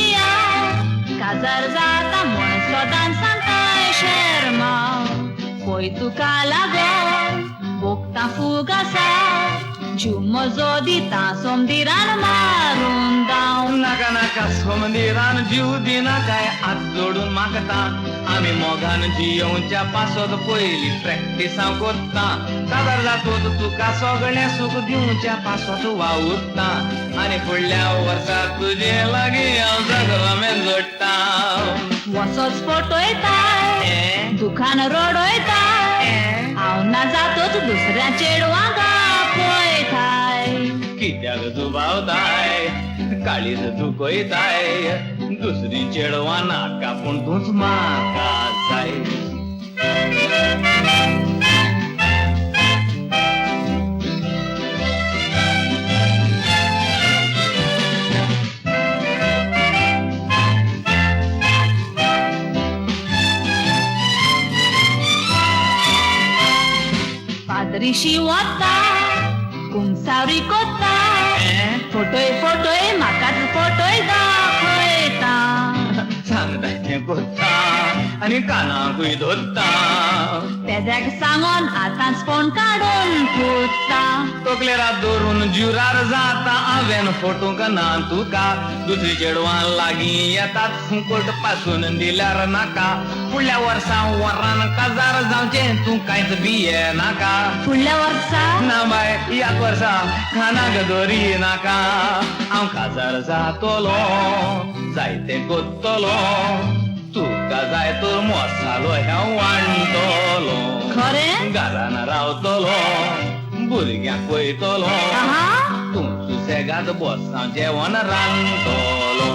लागीया काजार जाता म्हण सोदान सांगताय शर्मा पळय तुका लागून बोगता फूग आसा जीव म्हजो दिता सोमदिरान मारून दाव नाका नाका सोमदिरान जीव दिना काय हात जोडून मागता आम्ही मोगान जियोवच्या पासत पयली प्रॅक्टिसां कोत्ता काजार जातो तुका सगळें सुख दिवच्या पासत वावुरता आनी फुडल्या वर्सा तुजे लागीं हांव जगरामें जोडटा वसोच फटयताय दुखान रडयताय हांव ना जातोच दुसऱ्या चेडवांका पळयताय कित्याक दुबावताय काळीज दुखयताय दुसरी चेडवां नाका पूण तूंच म्हाका जाय पाद्रीशी वता कुंसावरी कोत्ता फोटोय म्हाकाच फोटोय दाखयता सांगता तें कोत्ता आनी कानाकूय धरता पेद्याक सांगून आतांच फोन काडून फुटता तकलेरात धरून जुरार जाता हांवेन फोटोंक ना तुका दुसरी चेडवां लागीं येतात फुकट पासून दिल्यार नाका फुडल्या वर्सा वरान काजार जावचें तूं कांयच भिये नाका फुडल्या वर्सा ना बाय ह्याच वर्सा खानाक दोरी नाका हांव काजार जातलो जायते कोत्तलो तुका जाय तर मसालो ह्या वांटतलो खरें घरान रावतलो भुरग्यांक पळयतलो आहा तूं सुसेगाद बसां जेवण रांदतलो